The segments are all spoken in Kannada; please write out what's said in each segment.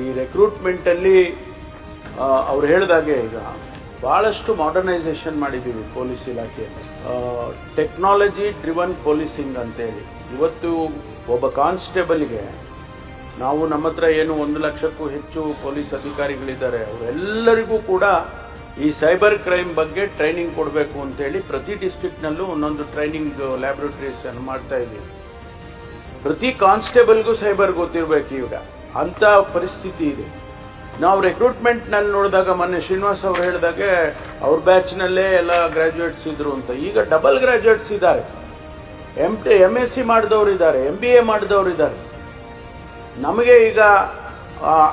ಈ ರೆಕ್ರೂಟ್ಮೆಂಟಲ್ಲಿ ಅವ್ರು ಹೇಳಿದಾಗೆ ಈಗ ಭಾಳಷ್ಟು ಮಾಡರ್ನೈಸೇಷನ್ ಮಾಡಿದ್ದೀವಿ ಪೊಲೀಸ್ ಇಲಾಖೆಯಲ್ಲಿ. ಟೆಕ್ನಾಲಜಿ ಡ್ರಿವನ್ ಪೊಲೀಸಿಂಗ್ ಅಂತೇಳಿ ಇವತ್ತು ಒಬ್ಬ ಕಾನ್ಸ್ಟೇಬಲ್ಗೆ ನಾವು ನಮ್ಮ ಹತ್ರ ಏನು 1 ಲಕ್ಷಕ್ಕೂ ಹೆಚ್ಚು ಪೊಲೀಸ್ ಅಧಿಕಾರಿಗಳಿದ್ದಾರೆ, ಅವರೆಲ್ಲರಿಗೂ ಕೂಡ ಈ ಸೈಬರ್ ಕ್ರೈಮ್ ಬಗ್ಗೆ ಟ್ರೈನಿಂಗ್ ಕೊಡಬೇಕು ಅಂತೇಳಿ ಪ್ರತಿ ಡಿಸ್ಟ್ರಿಕ್ಟ್ನಲ್ಲೂ ಒಂದೊಂದು ಟ್ರೈನಿಂಗ್ ಲ್ಯಾಬ್ರೇಟರೀಸ್ ಅನ್ನು ಮಾಡ್ತಾ ಇದ್ದೀವಿ. ಪ್ರತಿ ಕಾನ್ಸ್ಟೇಬಲ್ಗೂ ಸೈಬರ್ ಗೊತ್ತಿರಬೇಕು ಈಗ, ಅಂತ ಪರಿಸ್ಥಿತಿ ಇದೆ. ನಾವು ರೆಕ್ರೂಟ್ಮೆಂಟ್ನಲ್ಲಿ ನೋಡಿದಾಗ ಮೊನ್ನೆ ಶ್ರೀನಿವಾಸ್ ಅವರು ಹೇಳಿದಾಗೆ ಅವ್ರ ಬ್ಯಾಚ್ನಲ್ಲೇ ಎಲ್ಲ ಗ್ರಾಜ್ಯುಯೇಟ್ಸ್ ಇದ್ರು ಅಂತ, ಈಗ ಡಬಲ್ ಗ್ರಾಜ್ಯುಯೇಟ್ಸ್ ಇದ್ದಾರೆ, MSc ಮಾಡಿದವರು ಇದ್ದಾರೆ, MBA ಮಾಡಿದವರು ಇದ್ದಾರೆ. ನಮಗೆ ಈಗ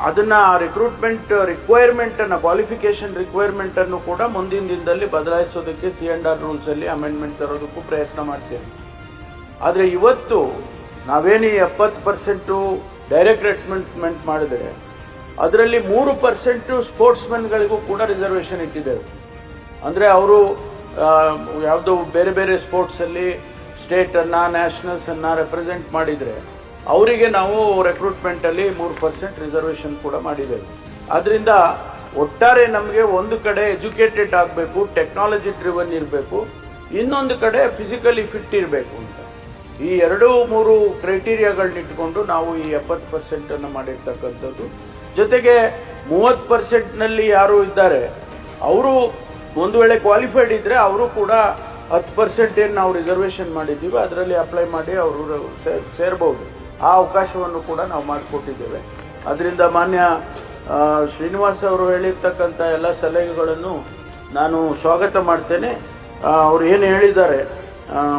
ಅದನ್ನ ರಿಕ್ರೂಟ್ಮೆಂಟ್ ರಿಕ್ವೈರ್ಮೆಂಟ್ ಅನ್ನು, ಕ್ವಾಲಿಫಿಕೇಶನ್ ರಿಕ್ವೈರ್ಮೆಂಟ್ ಅನ್ನು ಕೂಡ ಮುಂದಿನ ದಿನದಲ್ಲಿ ಬದಲಾಯಿಸೋದಕ್ಕೆ C&R ರೂಲ್ಸ್ ಅಲ್ಲಿ ಅಮೆಂಡ್ಮೆಂಟ್ ತರೋದಕ್ಕೂ ಪ್ರಯತ್ನ ಮಾಡ್ತೇವೆ. ಆದರೆ ಇವತ್ತು ನಾವೇನು 70% ಡೈರೆಕ್ಟ್ ರಿಕ್ರೂಟ್ಮೆಂಟ್ ಮಾಡಿದರೆ ಅದರಲ್ಲಿ 3% ಸ್ಪೋರ್ಟ್ಸ್ ಮೆನ್ಗಳಿಗೂ ಕೂಡ ರಿಸರ್ವೇಶನ್ ಇಟ್ಟಿದ್ದೇವೆ. ಅಂದರೆ ಅವರು ಯಾವುದೋ ಬೇರೆ ಬೇರೆ ಸ್ಪೋರ್ಟ್ಸಲ್ಲಿ ಸ್ಟೇಟನ್ನು ನ್ಯಾಷನಲ್ಸನ್ನು ರೆಪ್ರೆಸೆಂಟ್ ಮಾಡಿದರೆ ಅವರಿಗೆ ನಾವು ರೆಕ್ರೂಟ್ಮೆಂಟಲ್ಲಿ 3% ರಿಸರ್ವೇಶನ್ ಕೂಡ ಮಾಡಿದ್ದೇವೆ. ಅದರಿಂದ ಒಟ್ಟಾರೆ ನಮಗೆ ಒಂದು ಕಡೆ ಎಜುಕೇಟೆಡ್ ಆಗಬೇಕು, ಟೆಕ್ನಾಲಜಿ ಡ್ರಿವನ್ ಇರಬೇಕು, ಇನ್ನೊಂದು ಕಡೆ ಫಿಸಿಕಲಿ ಫಿಟ್ ಇರಬೇಕು ಅಂತ ಈ 2-3 ಕ್ರೈಟೀರಿಯಾಗಳನ್ನ ಇಟ್ಕೊಂಡು ನಾವು ಈ 70% ಅನ್ನು ಮಾಡಿರ್ತಕ್ಕಂಥದ್ದು. ಜೊತೆಗೆ 30%ನಲ್ಲಿ ಯಾರು ಇದ್ದಾರೆ ಅವರು ಒಂದು ವೇಳೆ ಕ್ವಾಲಿಫೈಡ್ ಇದ್ರೆ ಅವರು ಕೂಡ 10% ಏನು ನಾವು ರಿಸರ್ವೇಶನ್ ಮಾಡಿದ್ದೀವಿ ಅದರಲ್ಲಿ ಅಪ್ಲೈ ಮಾಡಿ ಅವರು ಸೇರ್ಬೋದು. ಆ ಅವಕಾಶವನ್ನು ಕೂಡ ನಾವು ಮಾಡಿಕೊಟ್ಟಿದ್ದೇವೆ. ಅದರಿಂದ ಮಾನ್ಯ ಶ್ರೀನಿವಾಸ್ ಅವರು ಹೇಳಿರ್ತಕ್ಕಂಥ ಎಲ್ಲ ಸಲಹೆಗಳನ್ನು ನಾನು ಸ್ವಾಗತ ಮಾಡ್ತೇನೆ. ಅವರು ಏನು ಹೇಳಿದ್ದಾರೆ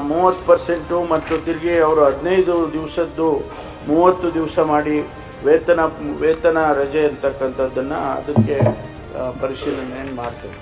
30% ಮತ್ತು ತಿರುಗಿ ಅವರು 15 ದಿವಸದ್ದು 30 ದಿವಸ ಮಾಡಿ ವೇತನ ರಜೆ ಅಂತಕ್ಕಂಥದ್ದನ್ನು ಅದಕ್ಕೆ ಪರಿಶೀಲನೆ ಮಾಡ್ತೇವೆ.